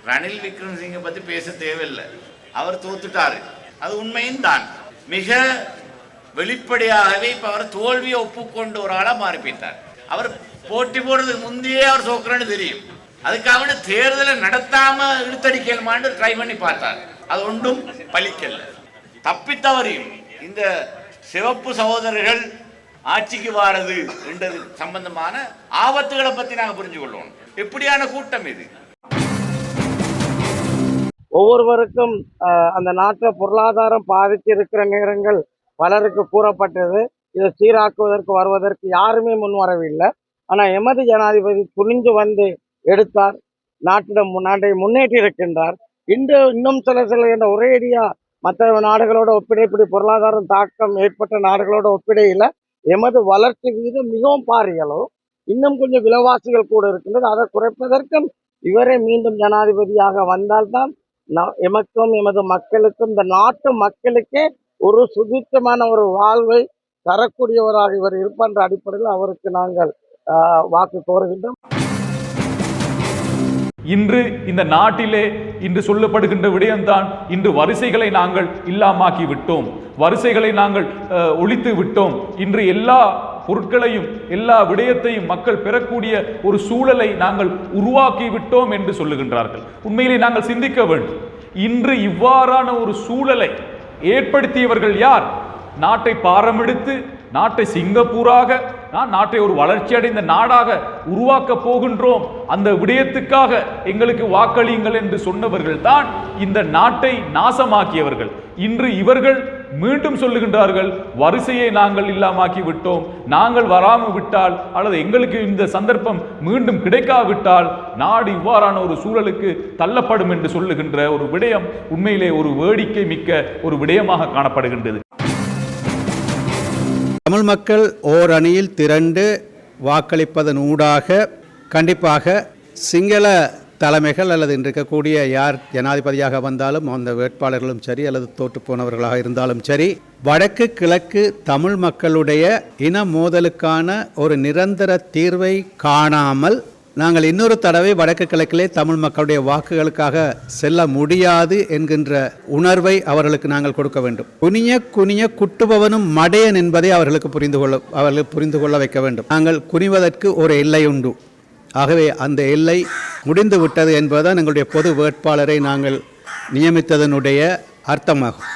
ரணில் விக்ரமசிங்க பற்றி பேச தேவையில்லை, அவர் தோத்துட்டாரு, அது உண்மையும் தான். மிக வெளிப்படையாகவே இப்போ அவர் தோல்வியை ஒப்புக்கொண்ட ஒரு ஆளாக மாறி போயிட்டார். அவர் போட்டி போடுறதுக்கு முந்தையே அவர் தோக்குறேன்னு தெரியும். அதுக்காக தேர்தலை நடத்தாம இழுத்தடிக்கலுமான்னு ட்ரை பண்ணி பார்த்தார். அது ஒன்றும் பலிக்கல. தப்பித்தவரையும் இந்த சிவப்பு சகோதரர்கள் ஆட்சிக்கு வாரது என்றது சம்பந்தமான ஆபத்துகளை பற்றி நாங்கள் புரிஞ்சு கொள்ளணும். எப்படியான கூட்டம் இது? ஒவ்வொருவருக்கும் அந்த நாட்டில் பொருளாதாரம் பாதிச்சிருக்கிற நேரங்கள் பலருக்கு கூறப்பட்டது. இதை சீராக்குவதற்கு வருவதற்கு யாருமே முன்வரவில்லை. ஆனால் எமது ஜனாதிபதி துணிஞ்சு வந்து எடுத்தார், நாட்டை முன்னேற்றி இருக்கின்றார். இன்னும் சில என்ற ஒரேடியா மற்ற நாடுகளோட ஒப்பிடைப்படி பொருளாதாரம் தாக்கம் ஏற்பட்ட நாடுகளோட ஒப்பிடையில் எமது வளர்ச்சி வீதம் மிகவும் பாரியளவு. இன்னும் கொஞ்சம் விலைவாசிகள் கூட இருக்கின்றது. அதை குறைப்பதற்கும் இவரே மீண்டும் ஜனாதிபதியாக வந்தால்தான் எமக்கும் எமது மக்களுக்கும் இந்த நாட்டு மக்களுக்கே ஒரு சுதீட்சமான ஒரு வாழ்வை தரக்கூடியவராக இவர் இருப்பான்ற அடிப்படையில் அவருக்கு நாங்கள் வாக்கு கோருகின்றோம். இன்று இந்த நாட்டிலே இன்று சொல்லப்படுகின்ற விடயம்தான், இன்று வரிசைகளை நாங்கள் இல்லாமாக்கி விட்டோம், வரிசைகளை நாங்கள் ஒழித்து விட்டோம். இன்று எல்லா பொருட்களையும் எல்லா விடயத்தையும் மக்கள் பெறக்கூடிய ஒரு சூழலை நாங்கள் உருவாக்கி விட்டோம் என்று சொல்லுகின்றார்கள். உண்மையிலே நாங்கள் சிந்திக்க வேண்டும். இன்று இவ்வாறான ஒரு சூழலை ஏற்படுத்தியவர்கள் யார்? நாட்டை பாரமெடுத்து நாட்டை சிங்கப்பூராக, நாட்டை ஒரு வளர்ச்சி அடைந்த நாடாக உருவாக்க போகின்றோம், அந்த விடயத்துக்காக எங்களுக்கு வாக்களியுங்கள் என்று சொன்னவர்கள் தான் இந்த நாட்டை நாசமாக்கியவர்கள். இன்று இவர்கள் மீண்டும் சொல்லுகின்றார்கள், வரிசையை நாங்கள் இல்லாமாக்கி விட்டோம், நாங்கள் வராமல் விட்டால் அல்லது எங்களுக்கு இந்த சந்தர்ப்பம் மீண்டும் கிடைக்காவிட்டால் நாடு இவ்வாறான ஒரு சூழலுக்கு தள்ளப்படும் என்று சொல்லுகின்ற ஒரு விடயம் உண்மையிலே ஒரு வேடிக்கை மிக்க ஒரு விடயமாக காணப்படுகின்றது. தமிழ் மக்கள் ஓர் அணியில் திரண்டு வாக்களிப்பதன் ஊடாக கண்டிப்பாக சிங்கள தலைமைகள் அல்லது இருக்கக்கூடிய யார் ஜனாதிபதியாக வந்தாலும் அந்த வேட்பாளர்களும் சரி அல்லது தோற்று போனவர்களாக இருந்தாலும் சரி, வடக்கு கிழக்கு தமிழ் மக்களுடைய இன மோதலுக்கான ஒரு நிரந்தர தீர்வை காணாமல் நாங்கள் இன்னொரு தடவை வடக்கு கிழக்கிலே தமிழ் மக்களுடைய வாக்குகளுக்காக செல்ல முடியாது என்கின்ற உணர்வை அவர்களுக்கு நாங்கள் கொடுக்க வேண்டும். குனிய குட்டுபவனும் மடையன் என்பதை அவர்களுக்கு புரிந்து கொள்ள வைக்க வேண்டும். நாங்கள் குனிவதற்கு ஒரு எல்லை உண்டு. ஆகவே அந்த எல்லை முடிந்து விட்டது என்பதுதான் எங்களுடைய பொது வேட்பாளரை நாங்கள் நியமித்ததனுடைய அர்த்தமாகும்.